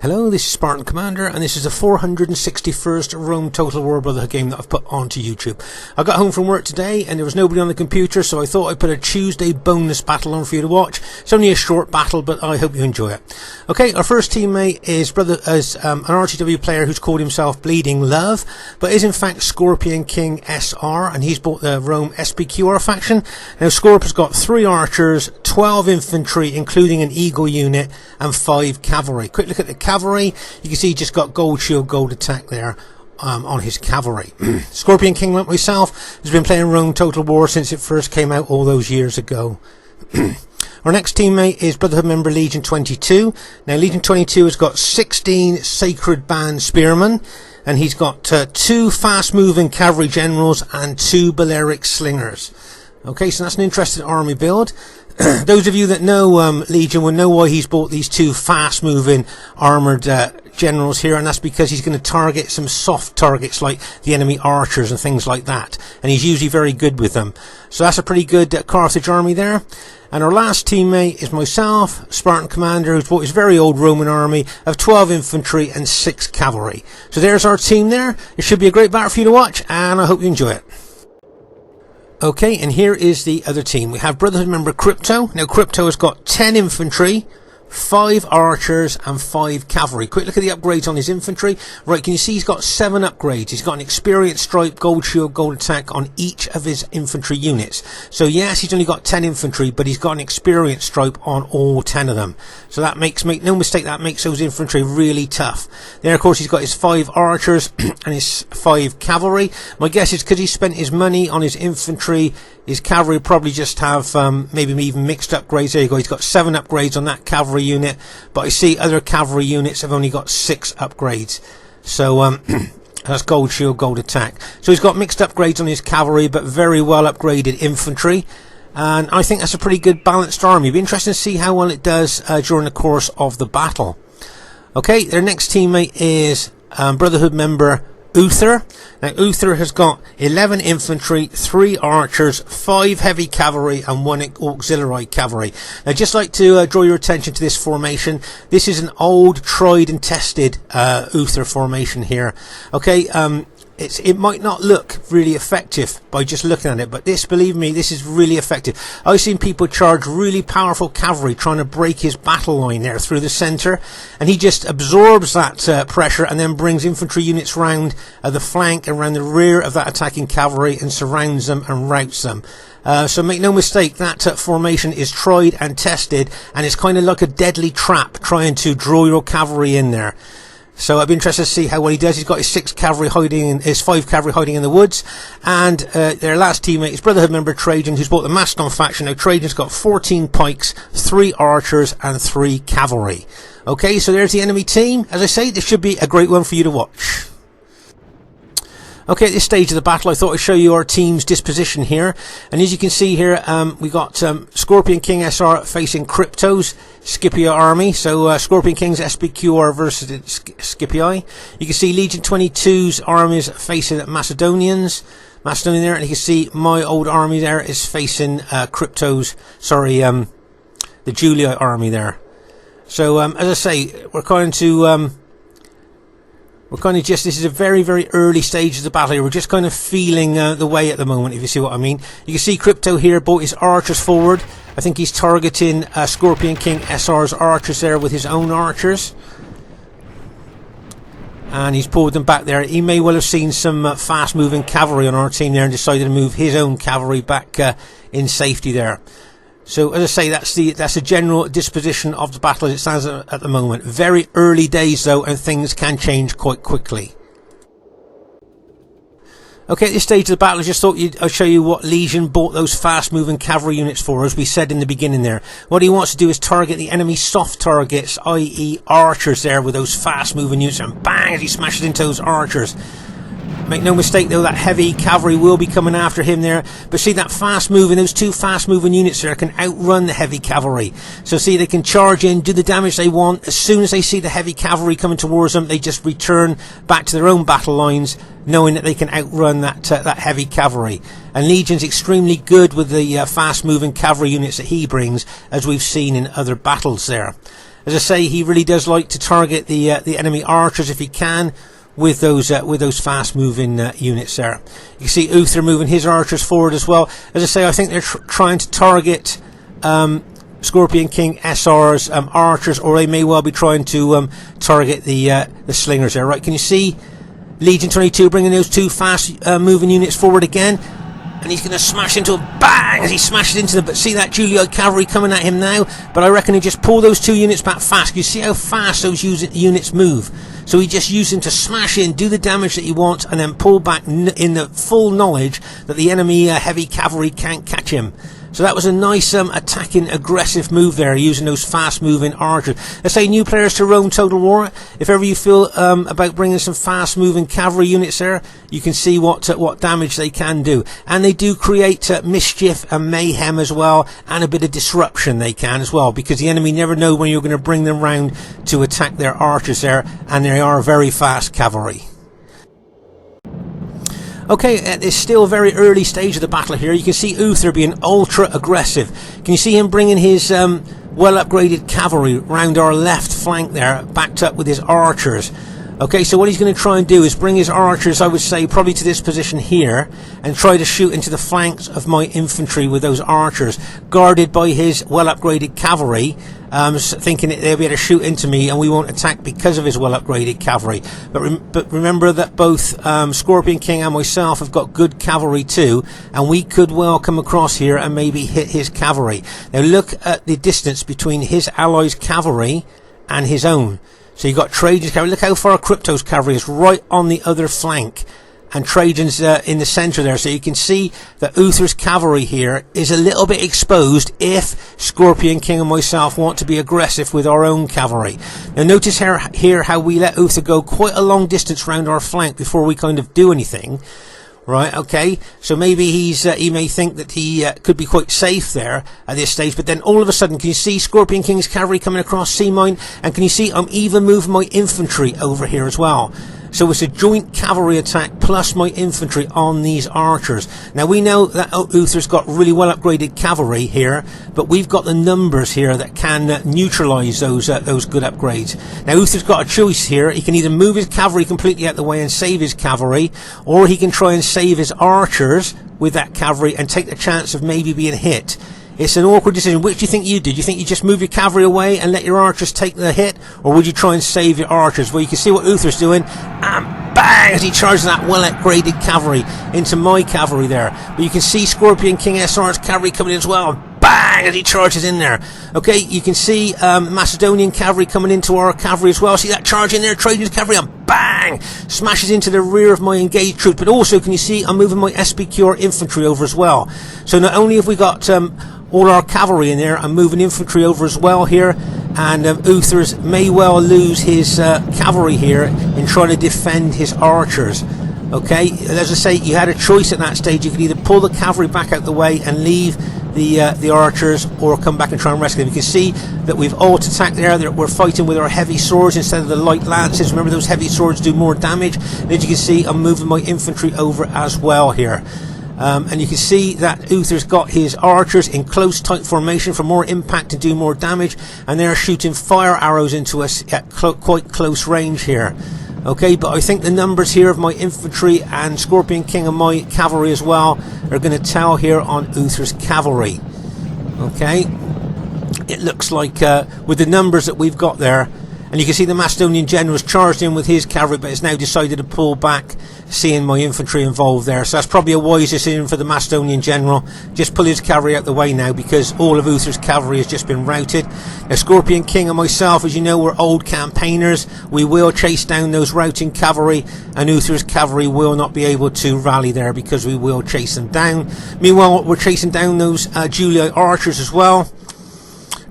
Hello, this is Spartan Commander, and this is the 461st Rome Total War Brotherhood game that I've put onto YouTube. I got home from work today and there was nobody on the computer, so I thought I'd put a Tuesday bonus battle on for you to watch. It's only a short battle, but I hope you enjoy it. Okay, our first teammate is an RTW player who's called himself Bleeding Love, but is in fact Scorpion King SR, and he's bought the Rome SPQR faction. Now, Scorp has got 3 archers, 12 infantry, including an eagle unit, and 5 cavalry. Quick look at the cavalry. You can see he just got gold shield, gold attack there on his cavalry. Scorpion King, like myself, has been playing Rome Total War since it first came out all those years ago. Our next teammate is Brotherhood member Legion 22. Now, Legion 22 has got 16 Sacred Band Spearmen, and he's got 2 fast-moving cavalry generals and 2 Balearic slingers. Okay, so that's an interesting army build. Those of you that know Legion will know why he's bought these 2 fast-moving armoured generals here, and that's because he's going to target some soft targets like the enemy archers and things like that, and he's usually very good with them. So that's a pretty good Carthage army there. And our last teammate is myself, Spartan Commander, who's bought his very old Roman army of 12 infantry and 6 cavalry. So there's our team there. It should be a great battle for you to watch, and I hope you enjoy it. Okay, and here is the other team. We have Brotherhood member Crypto. Now, Crypto has got 10 infantry, 5 archers, and 5 cavalry. Quick look at the upgrades on his infantry. Right, can you see he's got 7 upgrades? He's got an experience stripe, gold shield, gold attack on each of his infantry units. So yes, he's only got 10 infantry, but he's got an experience stripe on all 10 of them. So that makes, make no mistake, that makes those infantry really tough. Then, of course, he's got his 5 archers and his 5 cavalry. My guess is because he spent his money on his infantry, his cavalry probably just have maybe even mixed upgrades. There you go. He's got 7 upgrades on that cavalry unit, but I see other cavalry units have only got 6 upgrades. So that's gold shield, gold attack. So he's got mixed upgrades on his cavalry, but very well upgraded infantry. And I think that's a pretty good balanced army. It'll be interesting to see how well it does during the course of the battle. Okay, their next teammate is Brotherhood member UTHER. Now, UTHER has got 11 infantry, 3 archers, 5 heavy cavalry, and 1 auxiliary cavalry. Now, just like to draw your attention to this formation. This is an old, tried and tested UTHER formation here. Okay, it might not look really effective by just looking at it, but this, believe me, this is really effective. I've seen people charge really powerful cavalry trying to break his battle line there through the centre, and he just absorbs that pressure and then brings infantry units round the flank and around the rear of that attacking cavalry and surrounds them and routs them. So make no mistake, that formation is tried and tested, and it's kind of like a deadly trap trying to draw your cavalry in there. So I'd be interested to see how well he does. He's got his 5 cavalry hiding in the woods. And their last teammate is Brotherhood member TRAJAN, who's bought the Mastodon faction. Now, TRAJAN's got 14 pikes, 3 archers, and 3 cavalry. Okay, so there's the enemy team. As I say, this should be a great one for you to watch. Okay, at this stage of the battle, I thought I'd show you our team's disposition here. And as you can see here, we got Scorpion King SR facing Crypto's Scipio army. So Scorpion King's SPQR versus Scipii. You can see Legion 22's armies facing Macedonia there. And you can see my old army there is facing Crypto's, the Julii army there. So as I say, we're going to... this is a very, very early stage of the battle here. We're just kind of feeling the way at the moment, if you see what I mean. You can see Crypto here brought his archers forward. I think he's targeting Scorpion King SR's archers there with his own archers. And he's pulled them back there. He may well have seen some fast-moving cavalry on our team there and decided to move his own cavalry back in safety there. So, as I say, that's the general disposition of the battle as it stands at the moment. Very early days, though, and things can change quite quickly. Okay, at this stage of the battle, I just thought I'd show you what Legion bought those fast-moving cavalry units for, as we said in the beginning there. What he wants to do is target the enemy soft targets, i.e. archers there, with those fast-moving units, and bang, as he smashes into those archers. Make no mistake, though, that heavy cavalry will be coming after him there. But see, that fast-moving, those 2 fast-moving units there can outrun the heavy cavalry. So see, they can charge in, do the damage they want. As soon as they see the heavy cavalry coming towards them, they just return back to their own battle lines, knowing that they can outrun that heavy cavalry. And Legion's extremely good with the fast-moving cavalry units that he brings, as we've seen in other battles there. As I say, he really does like to target the enemy archers if he can, with those fast moving units there. You can see Uther moving his archers forward as well. As I say, I think they're trying to target Scorpion King SR's archers, or they may well be trying to target the slingers there. Right? Can you see Legion 22 bringing those two fast moving units forward again? And he's going to smash into a bang as he smashes into them. But see that Julii cavalry coming at him now? But I reckon he just pull those two units back fast. You see how fast those units move. So he just used them to smash in, do the damage that he wants, and then pull back in the full knowledge that the enemy heavy cavalry can't catch him. So that was a nice attacking, aggressive move there, using those fast-moving archers. Let's say new players to Rome Total War. If ever you feel about bringing some fast-moving cavalry units there, you can see what damage they can do. And they do create mischief and mayhem as well, and a bit of disruption they can as well, because the enemy never know when you're going to bring them round to attack their archers there, and they are very fast cavalry. Okay, at this still very early stage of the battle here, you can see Uther being ultra aggressive. Can you see him bringing his well upgraded cavalry round our left flank there, backed up with his archers? Okay, so what he's going to try and do is bring his archers, I would say, probably to this position here, and try to shoot into the flanks of my infantry with those archers, guarded by his well-upgraded cavalry, thinking that they'll be able to shoot into me and we won't attack because of his well-upgraded cavalry. But remember that both Scorpion King and myself have got good cavalry too, and we could well come across here and maybe hit his cavalry. Now look at the distance between his allies' cavalry and his own. So you've got Trajan's cavalry. Look how far Crypto's cavalry is, right on the other flank. And Trajan's in the centre there. So you can see that Uther's cavalry here is a little bit exposed if Scorpion King and myself want to be aggressive with our own cavalry. Now notice here how we let Uther go quite a long distance round our flank before we kind of do anything. Right, okay, so maybe he may think that he could be quite safe there at this stage, but then all of a sudden, can you see Scorpion King's cavalry coming across sea mine? And can you see I'm even moving my infantry over here as well? So it's a joint cavalry attack plus my infantry on these archers. Now we know that Uther's got really well upgraded cavalry here, but we've got the numbers here that can neutralise those good upgrades. Now Uther's got a choice here. He can either move his cavalry completely out the way and save his cavalry, or he can try and save his archers with that cavalry and take the chance of maybe being hit. It's an awkward decision. Which do you think you did? Do you think you just move your cavalry away and let your archers take the hit? Or would you try and save your archers? Well, you can see what Uther's doing. And bang! As he charges that well-upgraded cavalry into my cavalry there. But you can see Scorpion King SR's cavalry coming in as well. Bang! As he charges in there. Okay, you can see Macedonian cavalry coming into our cavalry as well. See that charge in there? Trajan's cavalry, and bang! Smashes into the rear of my engaged troops. But also, can you see I'm moving my SPQR infantry over as well. So not only have we got all our cavalry in there, I'm moving infantry over as well here, and Uther's may well lose his cavalry here in trying to defend his archers. Okay, as I say, you had a choice at that stage. You could either pull the cavalry back out the way and leave the archers, or come back and try and rescue them. You can see that we've alt-attacked there, that we're fighting with our heavy swords instead of the light lances. Remember, those heavy swords do more damage. And as you can see, I'm moving my infantry over as well here. And you can see that Uther's got his archers in close tight formation for more impact and do more damage, and they're shooting fire arrows into us at quite close range here. Okay, but I think the numbers here of my infantry and Scorpion King and my cavalry as well are going to tell here on Uther's cavalry. Okay, it looks like with the numbers that we've got there, and you can see the Macedonian general's charged in with his cavalry, but has now decided to pull back, seeing my infantry involved there. So that's probably a wise decision for the Macedonian general. Just pull his cavalry out the way now, because all of Uther's cavalry has just been routed. Now Scorpion King and myself, as you know, we're old campaigners. We will chase down those routing cavalry, and Uther's cavalry will not be able to rally there because we will chase them down. Meanwhile, we're chasing down those Julii archers as well,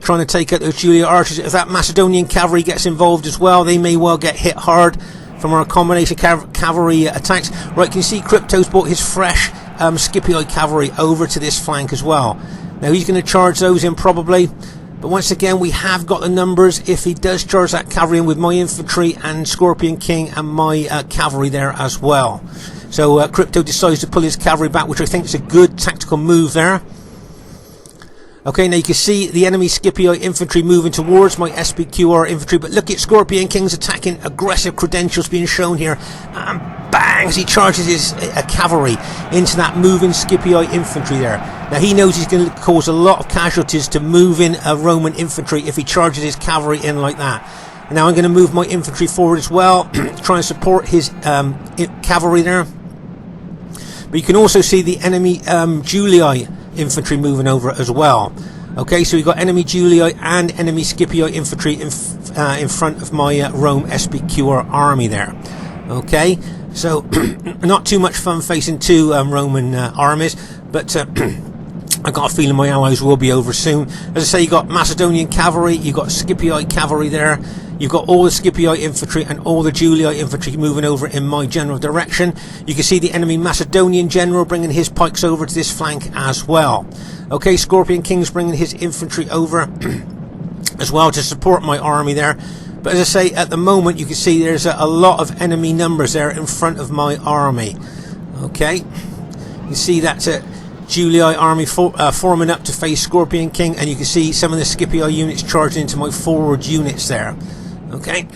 trying to take out those Julii archers. If that Macedonian cavalry gets involved as well, they may well get hit hard from our combination cavalry attacks. Right, can you see Crypto's brought his fresh Scipii cavalry over to this flank as well. Now he's going to charge those in probably, but once again we have got the numbers if he does charge that cavalry in with my infantry and Scorpion King and my cavalry there as well. So Crypto decides to pull his cavalry back, which I think is a good tactical move there. Okay, now you can see the enemy Scipio infantry moving towards my SPQR infantry, but look at Scorpion King's attacking aggressive credentials being shown here, and bang, as he charges his cavalry into that moving Scipio infantry there. Now he knows he's going to cause a lot of casualties to moving Roman infantry if he charges his cavalry in like that. And now I'm going to move my infantry forward as well, try and support his cavalry there. But you can also see the enemy Julii infantry moving over as well. Okay, so we've got enemy Julii and enemy Scipio infantry in front of my Rome SPQR army there. Okay, so not too much fun facing two Roman armies, but I got a feeling my allies will be over soon. As I say, you got Macedonian cavalry, you got Scipii cavalry there, you've got all the Scipii infantry and all the Julii infantry moving over in my general direction. You can see the enemy Macedonian general bringing his pikes over to this flank as well. Okay, Scorpion King's bringing his infantry over as well to support my army there. But as I say, at the moment you can see there's a lot of enemy numbers there in front of my army. Okay, you see that's Julii army forming up to face Scorpion King, and you can see some of the Scipii units charging into my forward units there. Okay,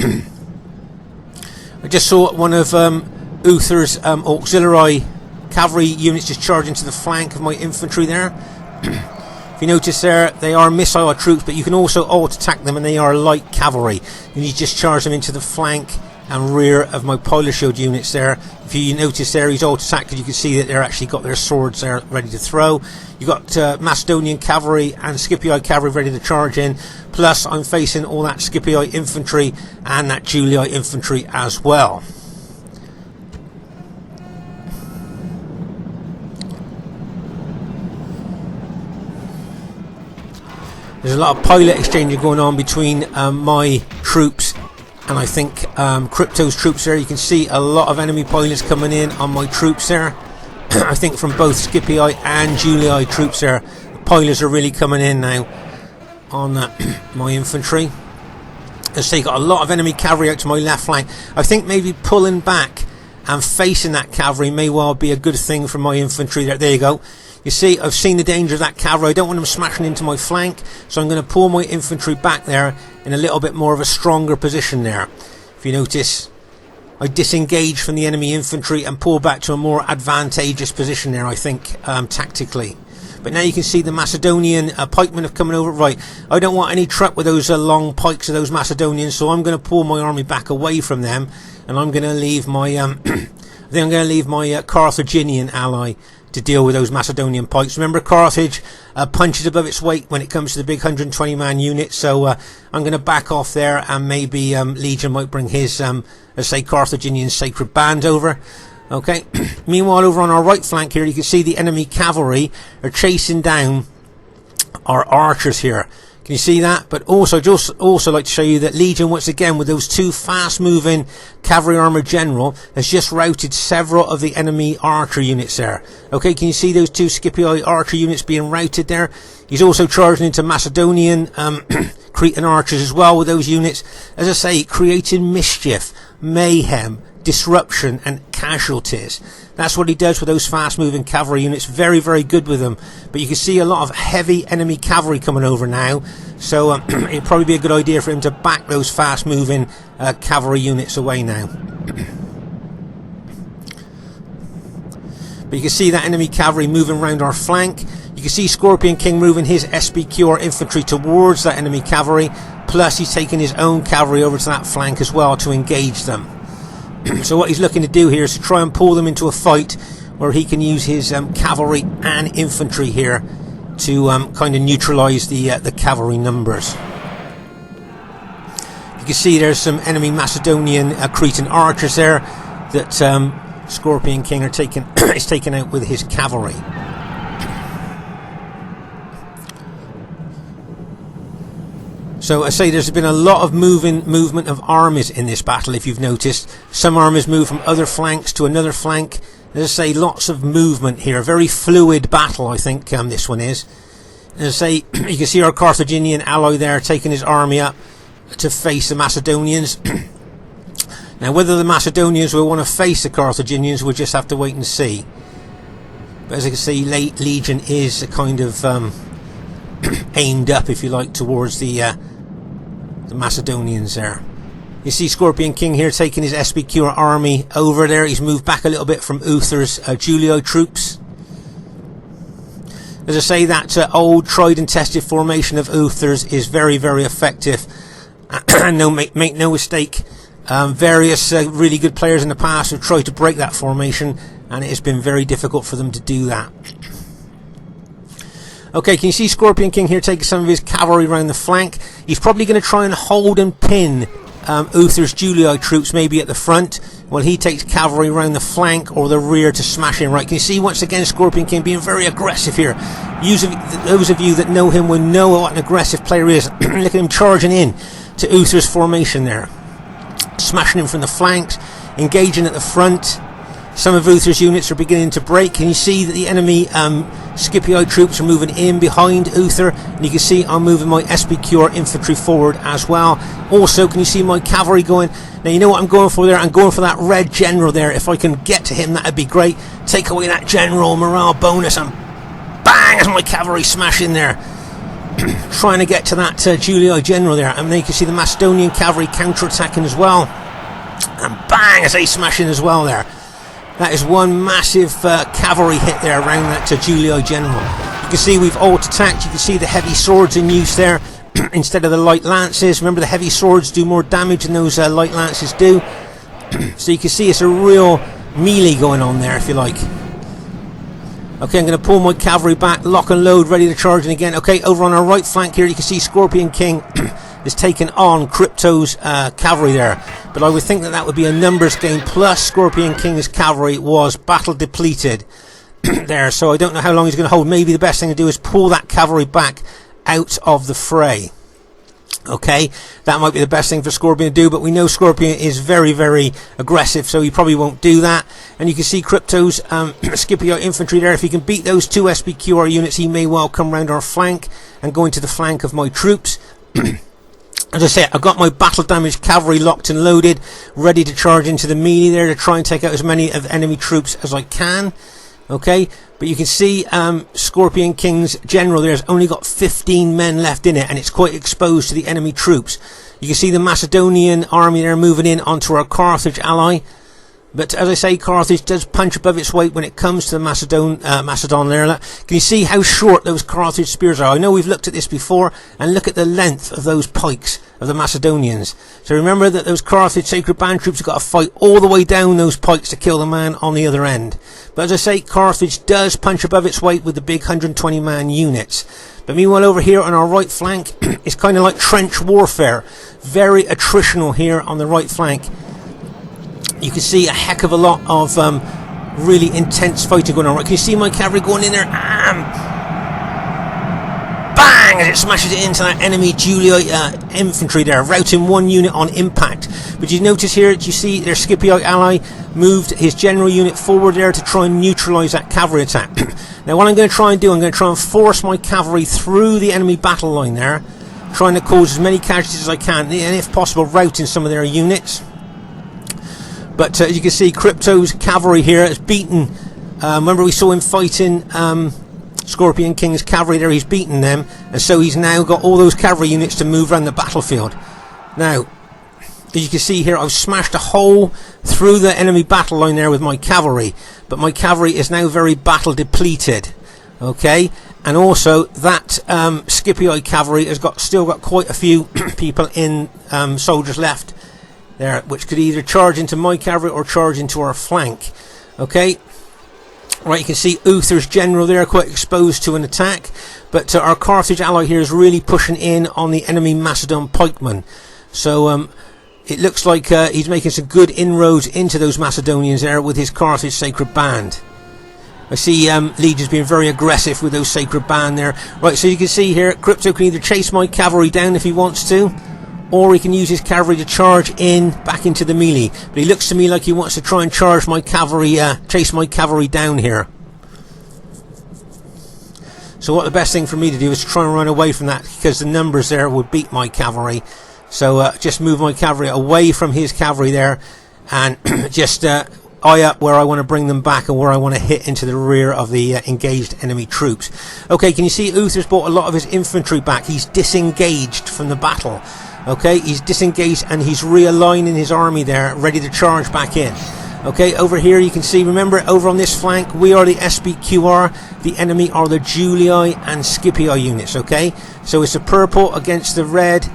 I just saw one of UTHER's auxiliary cavalry units just charging to the flank of my infantry there. If you notice there, they are missile troops, but you can also alt attack them, and they are light cavalry, and you just charge them into the flank and rear of my Polish shield units there. If you notice there, he's alt attack, because you can see that they're actually got their swords there ready to throw. You got Macedonian cavalry and Scipii cavalry ready to charge in, plus I'm facing all that Scipii infantry and that Julii infantry as well. There's a lot of pilot exchanging going on between my troops and I think Crypto's troops there. You can see a lot of enemy pilots coming in on my troops there. I think from both Scipii and Julii troops there, the pilots are really coming in now on my infantry. As they got a lot of enemy cavalry out to my left flank. I think maybe pulling back and facing that cavalry may well be a good thing for my infantry there. There you go. You see, I've seen the danger of that cavalry. I don't want them smashing into my flank, so I'm going to pull my infantry back there in a little bit more of a stronger position there. If you notice, I disengage from the enemy infantry and pull back to a more advantageous position there, I think, tactically. But now you can see the Macedonian pikemen have come over. Right, I don't want any truck with those long pikes of those Macedonians, so I'm going to pull my army back away from them, and I'm going to leave my I think I'm going to leave my Carthaginian ally to deal with those Macedonian pikes. Remember, Carthage punches above its weight when it comes to the big 120-man unit, so I'm going to back off there, and maybe Legion might bring his, let's say, Carthaginian sacred band over. Okay. Meanwhile, over on our right flank here, you can see the enemy cavalry are chasing down our archers here. Can you see that? But also, I'd just also like to show you that Legion, once again, with those two fast-moving cavalry armored general, has just routed several of the enemy archer units there. Okay, can you see those two Scipii archer units being routed there? He's also charging into Macedonian Cretan archers as well with those units. As I say, creating mischief, mayhem, disruption and casualties. That's what he does with those fast moving cavalry units. Very, very good with them. But you can see a lot of heavy enemy cavalry coming over now, so it'd probably be a good idea for him to back those fast moving cavalry units away now. But you can see that enemy cavalry moving around our flank. You can see Scorpion King moving his SPQR infantry towards that enemy cavalry, plus he's taking his own cavalry over to that flank as well to engage them. So what he's looking to do here is to try and pull them into a fight where he can use his cavalry and infantry here to kind of neutralise the cavalry numbers. You can see there's some enemy Macedonian Cretan archers there that Scorpion King is taking out with his cavalry. So I say there's been a lot of movement of armies in this battle, if you've noticed. Some armies move from other flanks to another flank. As I say, lots of movement here. A very fluid battle, I think, this one is. As I say, you can see our Carthaginian ally there taking his army up to face the Macedonians. Now, whether the Macedonians will want to face the Carthaginians, we'll just have to wait and see. But as I can see, Legion is a kind of aimed up, if you like, towards the Macedonians there. You see Scorpion King here taking his SBQ army over there. He's moved back a little bit from Uther's Julii troops. As I say, that old tried and tested formation of Uther's is very, very effective. And make no mistake, various really good players in the past have tried to break that formation, and it has been very difficult for them to do that. Okay, can you see Scorpion King here taking some of his cavalry around the flank? He's probably going to try and hold and pin Uther's Julii troops maybe at the front, while he takes cavalry around the flank or the rear to smash in. Right, can you see once again Scorpion King being very aggressive here? Those of you that know him will know what an aggressive player is. Look at him charging in to Uther's formation there, smashing him from the flanks, engaging at the front. Some of Uther's units are beginning to break. Can you see that the enemy Scipii troops are moving in behind Uther? And you can see I'm moving my SBQ infantry forward as well. Also, can you see my cavalry going? Now, you know what I'm going for there? I'm going for that red general there. If I can get to him, that'd be great. Take away that general morale bonus, and bang, as my cavalry smash in there. Trying to get to that Julii general there. And then you can see the Macedonian cavalry counter-attacking as well. And bang, as they smash in as well there. That is one massive cavalry hit there around that Julii general. You can see we've alt-attacked. You can see the heavy swords in use there instead of the light lances. Remember, the heavy swords do more damage than those light lances do. So you can see it's a real melee going on there, if you like. Okay, I'm going to pull my cavalry back, lock and load, ready to charge in again. Okay, over on our right flank here, you can see Scorpion King is taking on Crypto's cavalry there. But I would think that would be a numbers game, plus Scorpion King's cavalry was battle depleted there. So I don't know how long he's going to hold. Maybe the best thing to do is pull that cavalry back out of the fray. Okay, that might be the best thing for Scorpion to do, but we know Scorpion is very, very aggressive, so he probably won't do that. And you can see Crypto's Scipii infantry there. If he can beat those two SBQR units, he may well come round our flank and go into the flank of my troops. As I said, I've got my battle damaged cavalry locked and loaded, ready to charge into the melee there to try and take out as many of the enemy troops as I can. Okay, but you can see Scorpion King's general there has only got 15 men left in it, and it's quite exposed to the enemy troops. You can see the Macedonian army there moving in onto our Carthage ally. But as I say, Carthage does punch above its weight when it comes to the Macedon there. Can you see how short those Carthage spears are? I know we've looked at this before, and look at the length of those pikes of the Macedonians. So remember that those Carthage Sacred Band troops have got to fight all the way down those pikes to kill the man on the other end. But as I say, Carthage does punch above its weight with the big 120-man units. But meanwhile, over here on our right flank, it's kind of like trench warfare. Very attritional here on the right flank. You can see a heck of a lot of really intense fighting going on. Right, can you see my cavalry going in there? Bang! As it smashes it into that enemy Julii infantry there, routing one unit on impact. But you notice here, you see their Scipii ally moved his general unit forward there to try and neutralise that cavalry attack. Now what I'm going to try and do, I'm going to try and force my cavalry through the enemy battle line there, trying to cause as many casualties as I can, and if possible routing some of their units. But as you can see, Crypto's cavalry here has beaten, remember we saw him fighting Scorpion King's cavalry there, he's beaten them, and so he's now got all those cavalry units to move around the battlefield. Now, as you can see here, I've smashed a hole through the enemy battle line there with my cavalry, but my cavalry is now very battle depleted. Okay, and also that Scipii cavalry has still got quite a few people in, soldiers left there, which could either charge into my cavalry or charge into our flank. Okay, right, you can see Uther's general there quite exposed to an attack, but our Carthage ally here is really pushing in on the enemy Macedon pikemen. So it looks like he's making some good inroads into those Macedonians there with his Carthage Sacred Band. I see Legion's being very aggressive with those Sacred Band there. Right, so you can see here, Crypto can either chase my cavalry down if he wants to, or he can use his cavalry to charge in back into the melee. But he looks to me like he wants to try and charge my cavalry, chase my cavalry down here. So what the best thing for me to do is try and run away from that, because the numbers there would beat my cavalry. So just move my cavalry away from his cavalry there, and just eye up where I want to bring them back and where I want to hit into the rear of the engaged enemy troops. Okay, can you see Uther's brought a lot of his infantry back? He's disengaged from the battle. Okay, he's disengaged and he's realigning his army there, ready to charge back in. Okay, over here you can see, remember, over on this flank, we are the SBQR, the enemy are the Julii and Scipii units, okay? So it's the purple against the red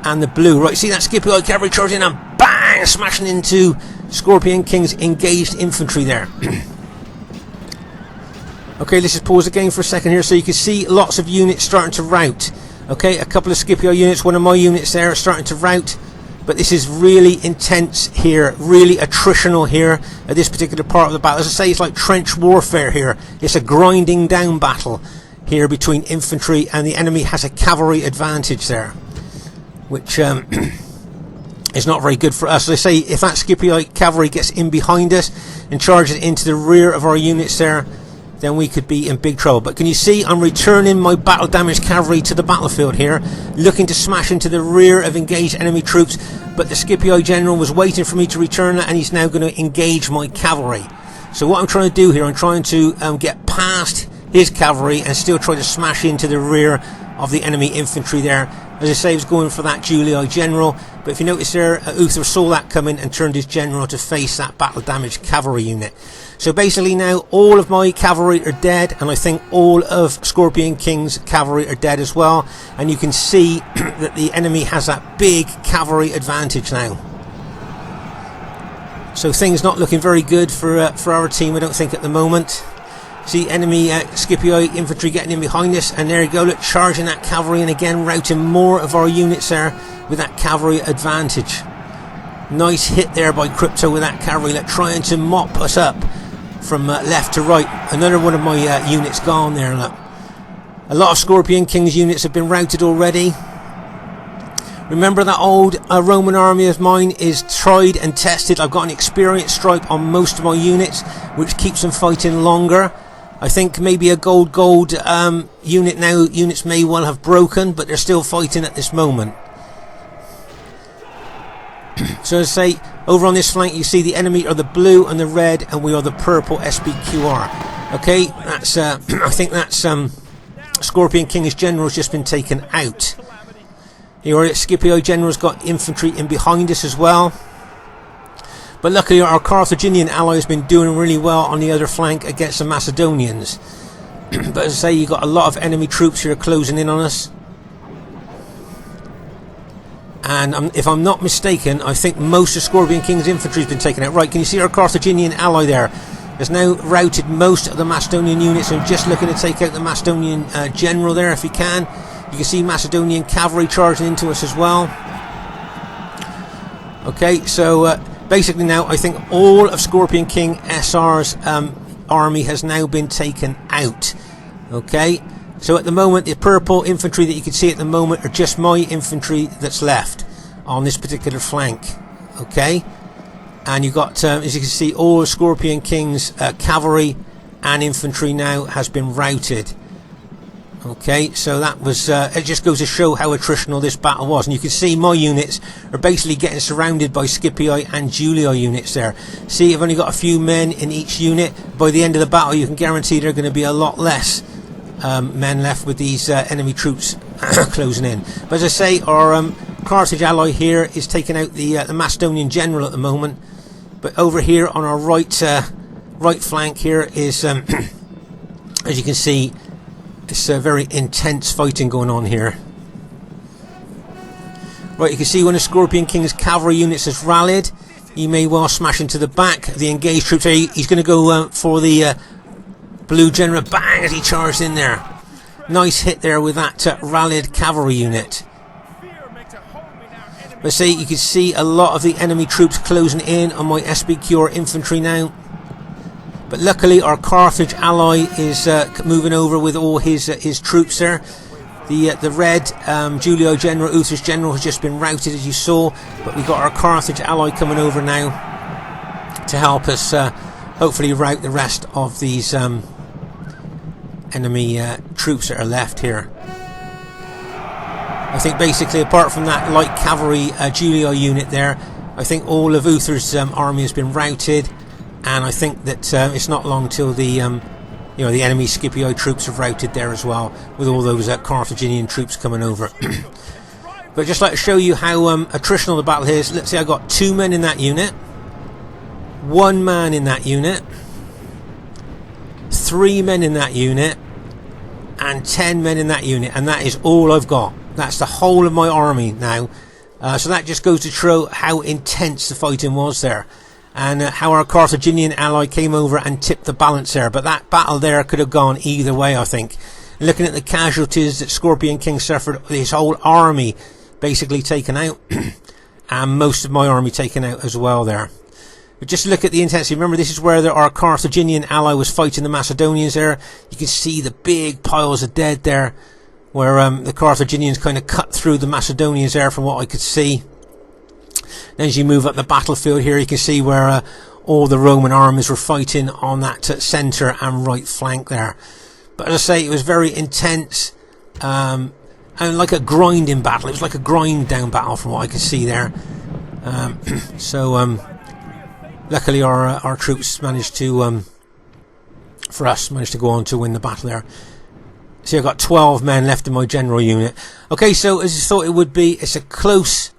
and the blue. Right, see that Scipii cavalry charging and bang, smashing into Scorpion King's engaged infantry there. Okay, let's just pause the game for a second here so you can see lots of units starting to rout. Okay, a couple of Scipii units, one of my units there are starting to rout. But this is really intense here, really attritional here at this particular part of the battle. As I say, it's like trench warfare here. It's a grinding down battle here between infantry, and the enemy has a cavalry advantage there, which is not very good for us. As I say, if that Scipii cavalry gets in behind us and charges into the rear of our units there, then we could be in big trouble. But can you see I'm returning my battle damaged cavalry to the battlefield here, looking to smash into the rear of engaged enemy troops, but the Scipii general was waiting for me to return that, and he's now going to engage my cavalry. So what I'm trying to do here, I'm trying to get past his cavalry and still try to smash into the rear of the enemy infantry there. As I say, he was going for that Julii general, but if you notice there, Uther saw that coming and turned his general to face that battle damaged cavalry unit. So basically now all of my cavalry are dead, and I think all of Scorpion King's cavalry are dead as well, and you can see that the enemy has that big cavalry advantage now. So things not looking very good for our team, I don't think, at the moment. See enemy Scipii infantry getting in behind us, and there you go, look, charging that cavalry, and again routing more of our units there with that cavalry advantage. Nice hit there by Crypto with that cavalry, like, trying to mop us up from left to right. Another one of my units gone there. Look. A lot of Scorpion King's units have been routed already. Remember, that old Roman army of mine is tried and tested. I've got an experience stripe on most of my units, which keeps them fighting longer. I think maybe a gold unit now, units may well have broken, but they're still fighting at this moment. So as I say, over on this flank you see the enemy are the blue and the red, and we are the purple SBQR. Okay, that's I think that's Scorpion King's general's just been taken out. Here Scipio general's got infantry in behind us as well. But luckily our Carthaginian ally has been doing really well on the other flank against the Macedonians. But as I say, you've got a lot of enemy troops here closing in on us. And if I'm not mistaken, I think most of Scorpion King's infantry has been taken out. Right, can you see our Carthaginian ally there? Has now routed most of the Macedonian units. I'm just looking to take out the Macedonian general there if he can. You can see Macedonian cavalry charging into us as well. Okay, so basically now I think all of Scorpion King SR's army has now been taken out. Okay, so at the moment the purple infantry that you can see at the moment are just my infantry that's left on this particular flank. Okay, and you've got as you can see, all of Scorpion King's cavalry and infantry now has been routed. Okay, so that was it just goes to show how attritional this battle was, and you can see my units are basically getting surrounded by Scipii and Julii units there. See, I've only got a few men in each unit. By the end of the battle you can guarantee there are going to be a lot less men left with these enemy troops closing in. But as I say, our Carthage ally here is taking out the Macedonian general at the moment. But over here on our right flank here is as you can see, it's very intense fighting going on here. Right, you can see when the Scorpion King's cavalry units has rallied, he may well smash into the back of the engaged troops. He's going to go for the blue general, bang, as he charged in there. Nice hit there with that rallied cavalry unit. But see, you can see a lot of the enemy troops closing in on my SBQR infantry now. But luckily our Carthage ally is moving over with all his troops there. The red Julio general, Uther's general, has just been routed, as you saw. But we've got our Carthage ally coming over now to help us hopefully rout the rest of these enemy troops that are left here. I think basically, apart from that light cavalry Julio unit there, I think all of Uther's army has been routed. and I think that it's not long till the the enemy Scipio troops have routed there as well, with all those Carthaginian troops coming over. But just like to show you how attritional the battle is. Let's say I got 2 men in that unit, 1 man in that unit, 3 men in that unit, and 10 men in that unit, and that is all I've got. That's the whole of my army now. So that just goes to show how intense the fighting was there, and how our Carthaginian ally came over and tipped the balance there. But that battle there could have gone either way, I think. Looking at the casualties that Scorpion King suffered, his whole army basically taken out, and most of my army taken out as well there. But just look at the intensity. Remember, this is where our Carthaginian ally was fighting the Macedonians there. You can see the big piles of dead there, where the Carthaginians kind of cut through the Macedonians there from what I could see. Then as you move up the battlefield here, you can see where all the Roman armies were fighting on that centre and right flank there. But as I say, it was very intense, and like a grinding battle. It was like a grind down battle from what I could see there. Luckily our troops managed to go on to win the battle there. See, I've got 12 men left in my general unit. Okay, so as I thought it would be, it's a close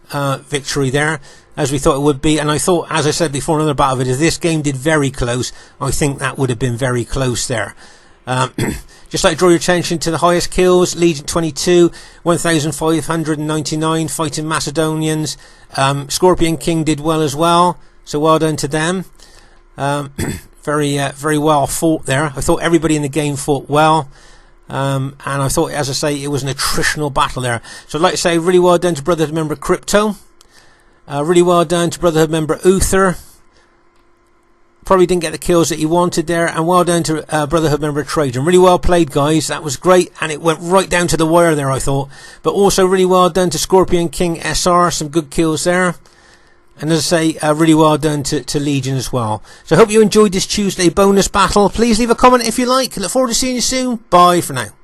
victory there, as we thought it would be. And I thought, as I said before, another battle of it, if this game did very close, I think that would have been very close there. Just like to draw your attention to the highest kills: Legion 22, 1,599 fighting Macedonians. Scorpion King did well as well, so well done to them. Very well fought there. I thought everybody in the game fought well. And I thought, as I say, it was an attritional battle there. So I'd like to say really well done to Brotherhood member Crypto. Really well done to Brotherhood member UTHER. Probably didn't get the kills that he wanted there. And well done to Brotherhood member TRAJAN. Really well played, guys. That was great. And it went right down to the wire there, I thought. But also really well done to Scorpion King SR. Some good kills there. And as I say, really well done to Legion as well. So I hope you enjoyed this Tuesday bonus battle. Please leave a comment if you like. Look forward to seeing you soon. Bye for now.